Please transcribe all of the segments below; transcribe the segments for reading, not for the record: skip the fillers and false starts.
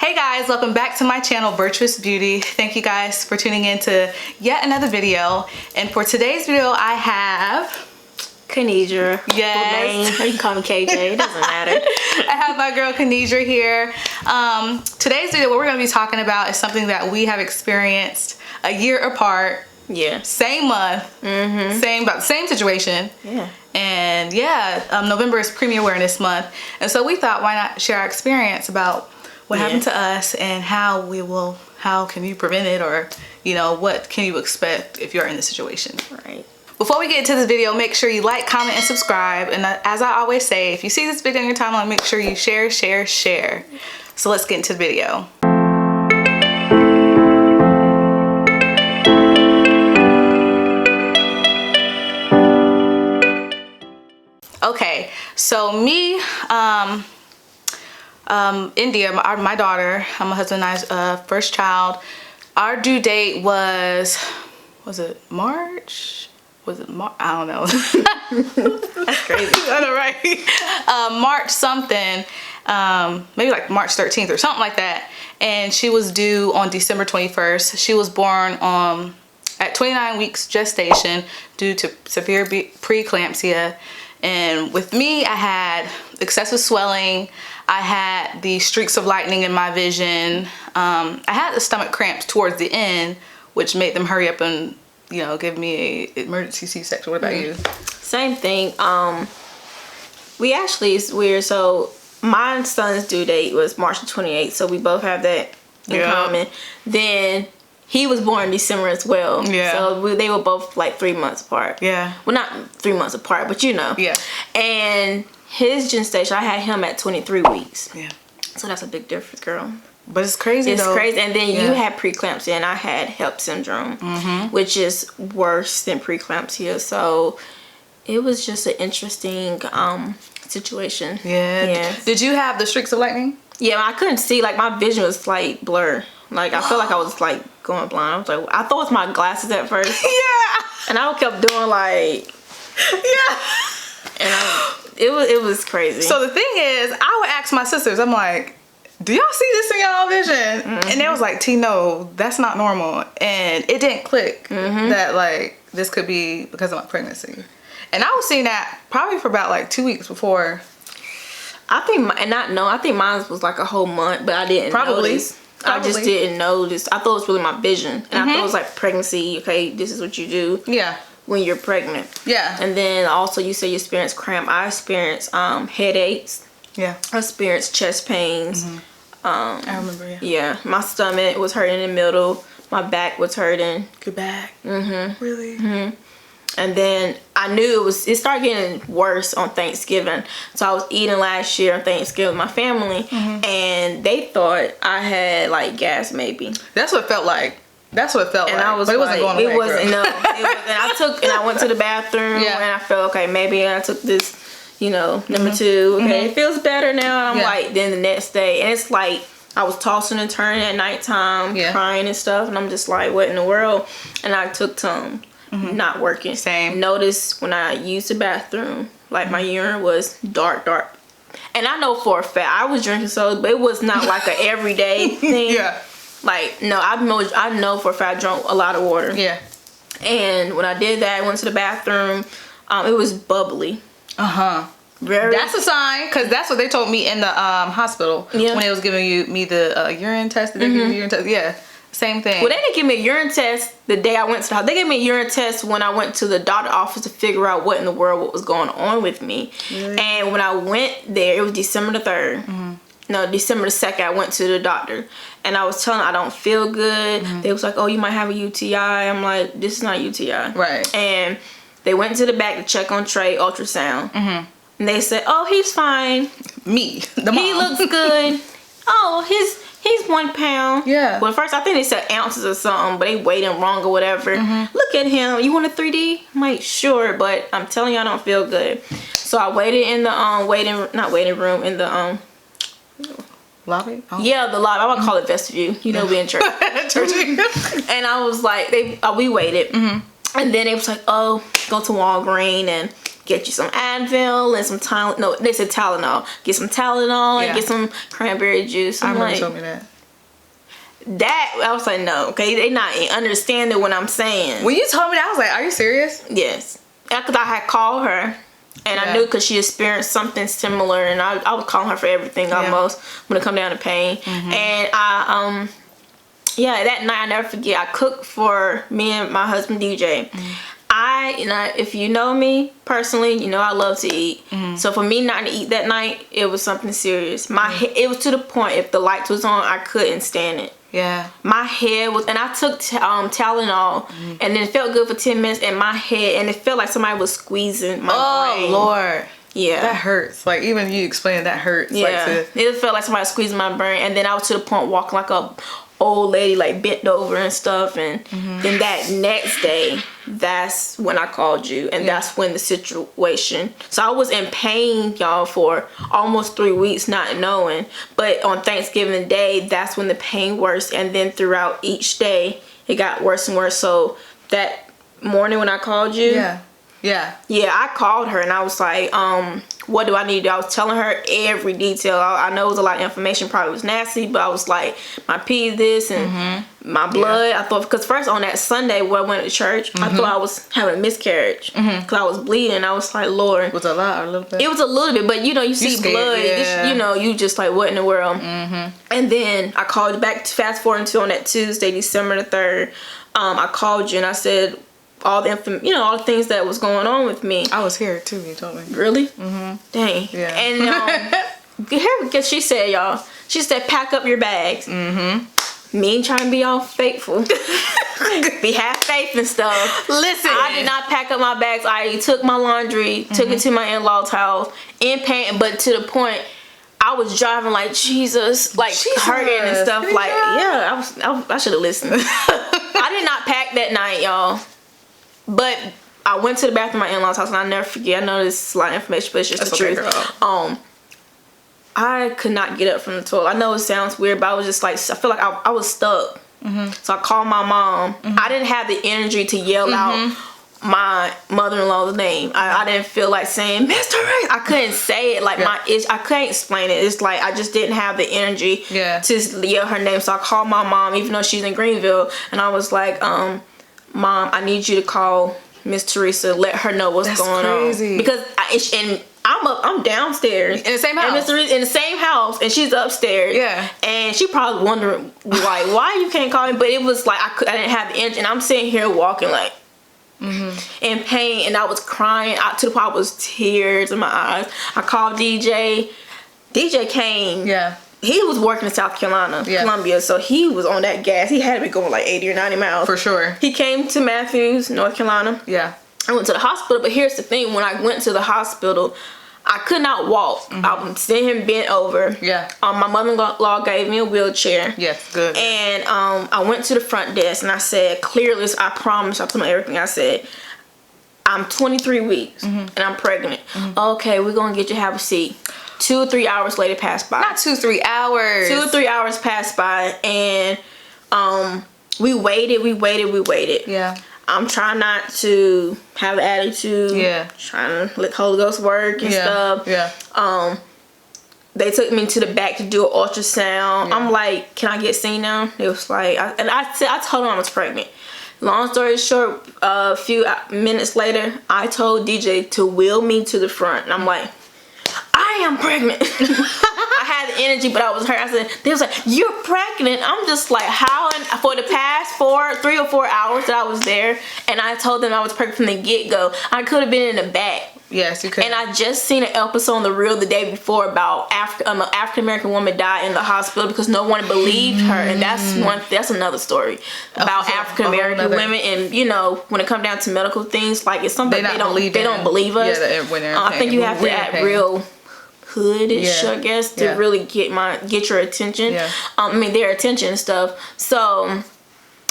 Hey guys, welcome back to my channel, Virtuous Beauty. Thank you guys for tuning in to yet another video. And for today's video, I have Kanedra. Yes. Or you can call me KJ, it doesn't matter. I have my girl Kanedra here. Today's video, what we're going to be talking about is something that we have experienced a year apart. Yeah. Same month. About the same situation. Yeah. And yeah, November is Preemie Awareness Month. And so we thought, why not share our experience about what happened to us and how can you prevent it, or what can you expect if you're in this situation. Right. Before we get into this video, make sure you like, comment, and subscribe. And as I always say, if you see this video on your timeline, make sure you share. So let's get into the video. Okay, so me, India, my daughter, my husband and I's first child, our due date was it March? Was it March? I don't know. That's crazy. I know, right? March something, maybe like March 13th or something like that. And she was due on December 21st. She was born at 29 weeks gestation due to severe preeclampsia. And with me, I had excessive swelling. I had the streaks of lightning in my vision. I had the stomach cramps towards the end, which made them hurry up and, give me a emergency C-section. What about you? Same thing. We actually, it's weird. So my son's due date was March 28th. So we both have that in common. Then he was born in December as well. Yeah. So they were both like 3 months apart. Yeah. Well, not 3 months apart, but Yeah. And his gestation, I had him at 23 weeks. Yeah. So that's a big difference, girl. But it's crazy, It's crazy. And then you had preeclampsia and I had HELLP Syndrome, which is worse than preeclampsia. So it was just an interesting situation. Yeah. Did you have the streaks of lightning? Yeah, I couldn't see. Like, my vision was like blur. Like, I felt like I was like going blind. I was like, I thought it was my glasses at first. Yeah. And I kept doing like, and it was crazy. So the thing is, I would ask my sisters, I'm like, do y'all see this in y'all vision? And they was like, T, no, that's not normal. And it didn't click that like this could be because of my pregnancy. And I was seeing that probably for about like 2 weeks before. I think mine was like a whole month, but I didn't notice. I just didn't notice. I thought it was really my vision. And I thought it was like pregnancy. Okay, this is what you do. Yeah. When you're pregnant. Yeah. And then also you say you experience cramp. I experienced headaches. Yeah. I experienced chest pains. I remember, yeah. My stomach was hurting in the middle. My back was hurting. Your back? Really? And then I knew it started getting worse on Thanksgiving. So I was eating last year on Thanksgiving with my family, and they thought I had like gas maybe. That's what it felt like. That's what it felt like. I was but it wasn't going away. It wasn't, no. It wasn't. I went to the bathroom and I felt, okay, maybe I took this, number 2. Okay, it feels better now. And I'm like, then the next day, and it's like I was tossing and turning at nighttime, crying and stuff, and I'm just like, what in the world? And I took some. Not working. Same. Notice when I used the bathroom, like my urine was dark. And I know for a fact I was drinking soda, but it was not like an everyday thing. Yeah. Like, no, I know for a fact I drank a lot of water. Yeah. And when I did that, I went to the bathroom. It was bubbly. That's a sign, because that's what they told me in the hospital when they was giving me the urine test. Did they give you urine test? Yeah. Same thing. Well, they didn't give me a urine test the day I went to the house. They gave me a urine test when I went to the doctor's office to figure out what in the world what was going on with me. Really? And when I went there, it was December the 3rd. No, December the 2nd, I went to the doctor. And I was telling them I don't feel good. They was like, oh, you might have a UTI. I'm like, this is not a UTI. Right. And they went to the back to check on Trey, ultrasound. And they said, oh, he's fine. Me, the mom. He looks good. Oh, he's 1 pound. Yeah. Well, at first I think they said ounces or something, but they weighed him wrong or whatever. Look at him. You want a 3D? I'm like, sure, but I'm telling you I don't feel good. So I waited in the in the lobby? Oh. Yeah, the lobby. I'm gonna call it vestibule. We in church. And I was like, we waited. And then they was like, oh, go to Walgreens and get you some Advil and some Tylenol. No, they said Tylenol. Get some Tylenol and get some cranberry juice. I remember you told me that. that I was like, no, okay, they not understanding what I'm saying. When you told me that, I was like, are you serious? Yes, because I had called her. And I knew because she experienced something similar, and I was calling her for everything almost when it come down to pain. And I, that night I never forget. I cooked for me and my husband DJ. If you know me personally, you know I love to eat. So for me not to eat that night, it was something serious. It was to the point if the lights was on, I couldn't stand it. Yeah. My head was, and I took Tylenol, and then it felt good for 10 minutes, and my head, and it felt like somebody was squeezing my brain. Oh, Lord. Yeah. That hurts. Like, even you explaining that hurts. Yeah. It felt like somebody was squeezing my brain, and then I was to the point walking like a old lady, like bent over and stuff, and then that next day, that's when I called you, and that's when the situation. So I was in pain, y'all, for almost 3 weeks, not knowing. But on Thanksgiving Day, that's when the pain worsened, and then throughout each day, it got worse and worse. So that morning when I called you, I called her and I was like, what do I need to do? I was telling her every detail. I know it was a lot of information, probably was nasty, but I was like, my pee this and my blood. I thought, because first on that Sunday when I went to church, I thought I was having a miscarriage because I was bleeding. I was like, Lord. Was it a lot or a little bit? It was a little bit, but you see scared, blood. You just like, what in the world? And then I called you back, fast forward to on that Tuesday, December the 3rd. I called you and I said, all the all the things that was going on with me. I was here too. You told me. Really? Dang. Yeah. And because she said, y'all, she said, pack up your bags. Me ain't trying to be all faithful. Be half faith and stuff. Listen, I did not pack up my bags. I took my laundry, took it to my in-law's house in pain, but to the point. I was driving like Jesus, like hurting and stuff. Like, I should have listened. I did not pack that night, y'all. But I went to the bathroom at my in-laws' house, and I never forget. I know this is a lot of information, but it's just the truth. Girl. I could not get up from the toilet. I know it sounds weird, but I was just like, I feel like I was stuck. So I called my mom. I didn't have the energy to yell out my mother-in-law's name. I didn't feel like saying Mr. Ray. I couldn't say it like I couldn't explain it. It's like I just didn't have the energy to yell her name. So I called my mom, even though she's in Greenville, and I was like, Mom, I need you to call Miss Teresa, let her know what's going on. Because I'm downstairs in the same house. And Miss Teresa in the same house, and she's upstairs. Yeah. And she probably wondering like why you can't call me, but it was like I didn't have the energy, and I'm sitting here walking like in pain, and I was crying out to the point I was tears in my eyes. I called DJ. DJ came. Yeah. He was working in South Carolina, Columbia, so he was on that gas. He had to be going like 80 or 90 miles. For sure. He came to Matthews, North Carolina. Yeah. I went to the hospital, but here's the thing. When I went to the hospital, I could not walk. I was sitting here bent over. Yeah. My mother-in-law gave me a wheelchair. Yes, good. And I went to the front desk, and I said, clearly, I promise, I put on everything I said. I'm 23 weeks, and I'm pregnant. Okay, we're going to get you to have a seat. 2 or 3 hours later passed by. Not 2 or 3 hours. 2 or 3 hours passed by, and we waited. Yeah. I'm trying not to have an attitude. Yeah. Trying to let Holy Ghost work and stuff. Yeah. They took me to the back to do an ultrasound. Yeah. I'm like, can I get seen now? It was like, I told them I was pregnant. Long story short, a few minutes later, I told DJ to wheel me to the front, and I'm like, I am pregnant. I had the energy, but I was hurt. I said, they was like, you're pregnant. I'm just like, how? And for the past 3 or 4 hours that I was there, and I told them I was pregnant from the get-go. I could have been in the back. Yes, you could. And I just seen an episode on The Real the day before about an African-American woman died in the hospital because no one believed her. And that's another story about African-American women. And, when it comes down to medical things, like it's something they don't believe us. Yeah, I think you have to act real hoodish, I guess, to really get your attention. Yeah. Their attention and stuff. So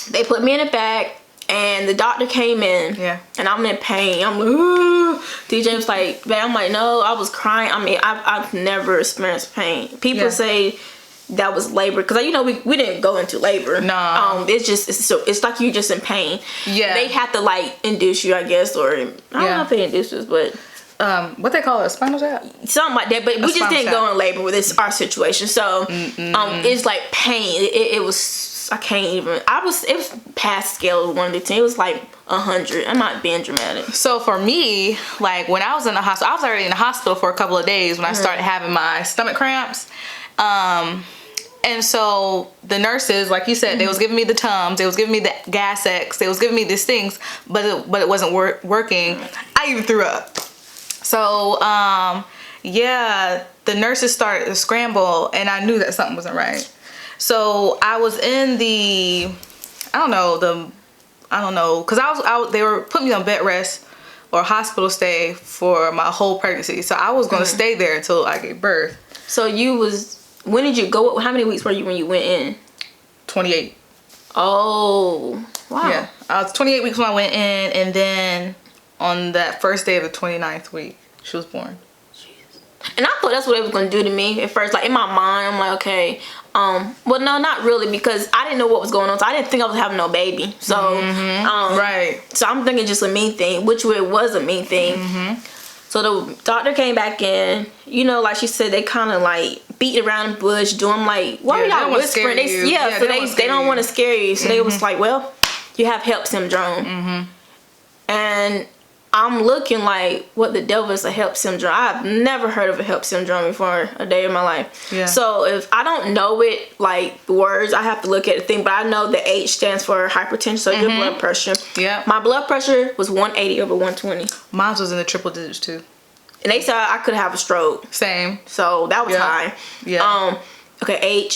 they put me in the back, and the doctor came in. Yeah. And I'm in pain. I'm like, ooh. DJ was like, babe, I'm like, no, I was crying. I've never experienced pain. People say that was labor, because we didn't go into labor. No. It's like you're just in pain. Yeah. They have to like induce you, I guess, or I don't know if they induce us, but what they call it, a spinal tap? Something like that, but we just didn't go in labor with our situation. So it's like pain. It was I can't even. It was past scale of 1 to 10. It was like 100. I'm not being dramatic. So for me, like when I was in the hospital, I was already in the hospital for a couple of days when I started having my stomach cramps. And so the nurses, like you said, they was giving me the Tums, they was giving me the Gas X, they was giving me these things, but it wasn't working. I even threw up. So yeah, the nurses started to scramble, and I knew that something wasn't right. So I was in the, I don't know, because they were putting me on bed rest or hospital stay for my whole pregnancy. So I was going to stay there until I gave birth. So when did you go? How many weeks were you when you went in? 28. Oh, wow. Yeah, I was 28 weeks when I went in, and then on that first day of the 29th week, she was born. And I thought that's what it was going to do to me at first. Like, in my mind, I'm like, okay. Well, no, not really, because I didn't know what was going on. So I didn't think I was having no baby. So, right. So I'm thinking just a mean thing, which it was a mean thing. So the doctor came back in, you know, like she said, they kind of like beat around the bush, doing like, why are y'all whispering? They don't want to scare you. So they was like, well, you have HELLP syndrome. And I'm looking like, what the devil is a HELLP syndrome? I've never heard of a HELLP syndrome before a day in my life. Yeah. So if I don't know it, like the words, I have to look at the thing. But I know the H stands for hypertension, so your blood pressure. Yeah. My blood pressure was 180 over 120. Mine was in the triple digits too. And they said I could have a stroke. Same. So that was high. Yeah. Okay,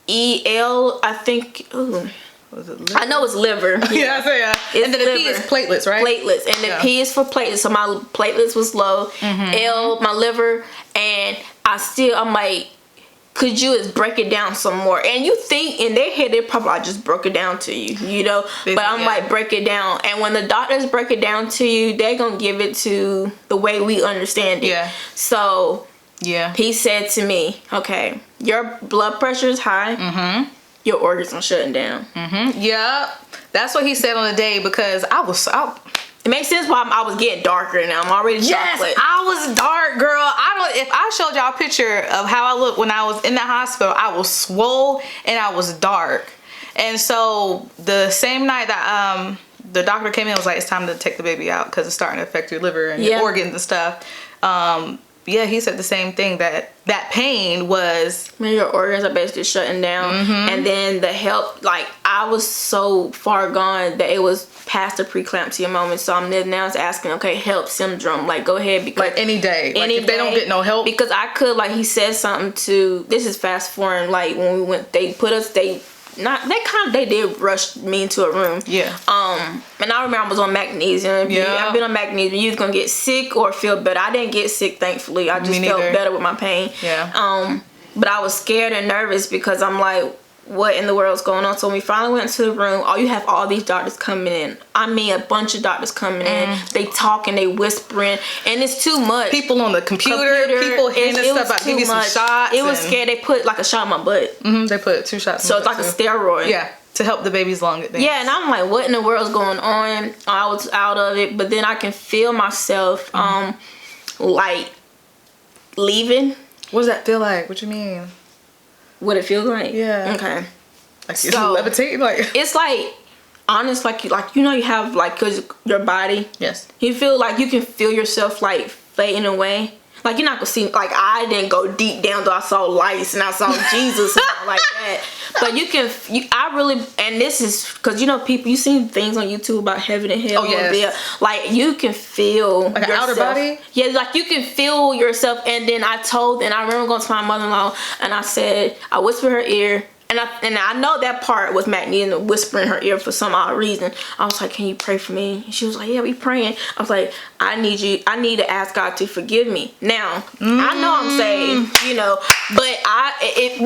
HEL, I think. Ooh. Was it liver? I know it's liver. Yeah, and then the P is platelets, right? Platelets. And the P is for platelets. So my platelets was low. L, my liver. And I'm like, could you just break it down some more? And you think in their head, they probably just broke it down to you, you know? But I'm like, break it down. And when the doctors break it down to you, they're going to give it to the way we understand it. Yeah. So he said to me, okay, your blood pressure is high. Your organs are shutting down. Yeah, that's what he said on the day, because it makes sense why I was getting darker now. I'm already chocolate. I was dark, girl. If I showed y'all a picture of how I looked when I was in the hospital, I was swole and I was dark. And so the same night that the doctor came in, was like, it's time to take the baby out because it's starting to affect your liver and your organs and stuff. Yeah, he said the same thing, that pain was... Your organs are basically shutting down. And then the HELLP, like, I was so far gone that it was past the preeclampsia moment. So I'm now asking, okay, HELLP syndrome. Like, go ahead. Because like, any day. Like, if they don't get no help. Because I could, like, he said something to... This is fast forward. Like, when we went, they did rush me into a room. Yeah. And I remember I was on magnesium. Yeah. I've been on magnesium. You was gonna get sick or feel better. I didn't get sick, thankfully. I just felt better with my pain. Yeah. But I was scared and nervous because I'm like, what in the world's going on? So when we finally went into the room, you have all these doctors coming in. I mean, a bunch of doctors coming in. They talking, they whispering, and it's too much. People on the computer people handing stuff out, give me some shots. It was scary. They put like a shot in my butt. They put 2 shots. So it's like a steroid. Yeah, to help the baby's lung advance. Yeah, and I'm like, what in the world's going on? I was out of it, but then I can feel myself, like leaving. What does that feel like? What you mean? What it feels like? Yeah. Okay. Like you're levitating, like it's like honest, like you know, you have like, cause your body. Yes. You feel like you can feel yourself like fading away. Like you're not gonna see. Like I didn't go deep down though. I saw lights and I saw Jesus and all like that. But I really, and this is because you know people. You seen things on YouTube about heaven and hell. Oh yes. Like you can feel like an outer body. Yeah, like you can feel yourself. And then I remember going to my mother-in-law and I said, I whispered her ear. And I know that part was magnesium whispering in her ear for some odd reason. I was like, can you pray for me? And she was like, yeah, we praying. I was like, I need to ask God to forgive me. Now, I know I'm saved, you know, but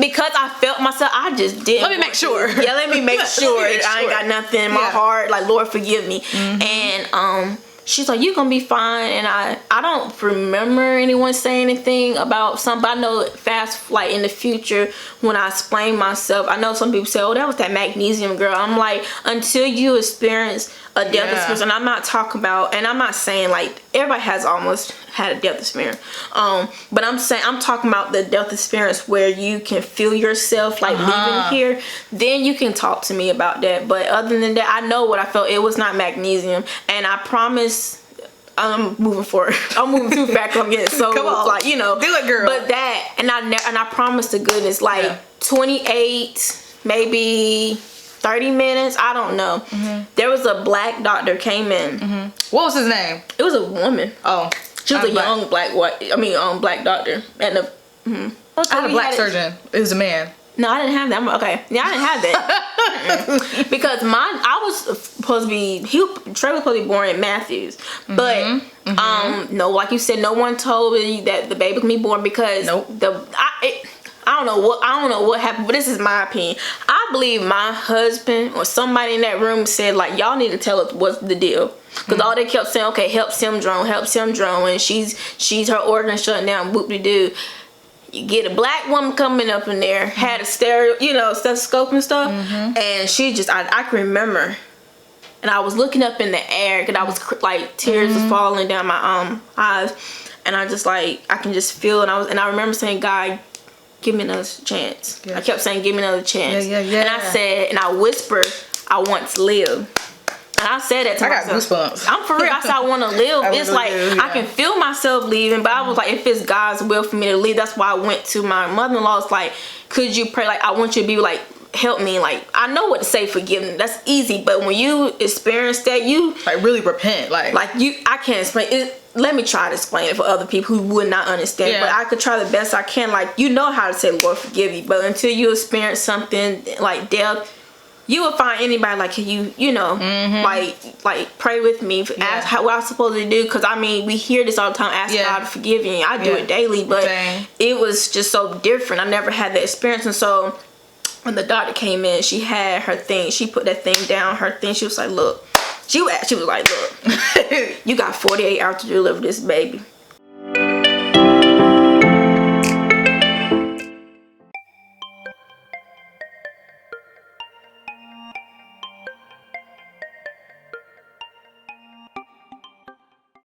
because I felt myself, I just didn't. Let me make sure. Yeah, let me make sure. I ain't got nothing in my heart. Like, Lord, forgive me. And she's like, you're gonna be fine. And I don't remember anyone saying anything about something. I know like in the future when I explain myself, I know some people say, oh, that was that magnesium girl. I'm like, until you experience a death experience, and I'm not talking about, and I'm not saying like everybody has almost had a death experience. But I'm talking about the death experience where you can feel yourself like leaving here. Then you can talk to me about that. But other than that, I know what I felt. It was not magnesium, and I promise. I'm moving forward. I'm moving too fast. I'm getting so like, you know. Do it, girl. But that, and I promise to goodness, like 28, maybe 30 minutes. I don't know. There was a black doctor came in. What was his name? It was a woman. Oh, she was a young black doctor. And I had a black surgeon. It was a man. No, I didn't have that. Okay. Yeah, I didn't have that. Because I was supposed to be, Trey was supposed to be born in Matthews. But, no, like you said, no one told me that the baby can be born because I don't know what happened, but this is my opinion. I believe my husband or somebody in that room said, like, y'all need to tell us what's the deal. Because all they kept saying, okay, HELLP Syndrome, and she's her organ shut down, whoop-de-doo. You get a black woman coming up in there, had a stethoscope and stuff, and she just, I can remember, and I was looking up in the air, because I was like, tears was falling down my eyes, and I just like, I can just feel, and I remember saying, God, give me another chance. I kept saying, give me another chance. And I said, and I whispered, I want to live. And I said that to myself. I got goosebumps. I'm for real. I said I want to live. It's like I can feel myself leaving, but I was like, if it's God's will for me to leave, that's why I went to my mother-in-law. It's like, could you pray? Like, I want you to be like, help me. Like, I know what to say, forgiveness. That's easy, but when you experience that, you like really repent. Like I can't explain it. Let me try to explain it for other people who would not understand. But I could try the best I can. Like, you know how to say, Lord, forgive me. But until you experience something like death, you will find anybody like you know, like pray with me, ask what I'm supposed to do. Because I mean, we hear this all the time, ask God to forgive you. I do it daily, but it was just so different. I never had that experience. And so when the doctor came in, she had her thing. She put that thing down, her thing. She was like, look, she was like, look, you got 48 hours to deliver this baby.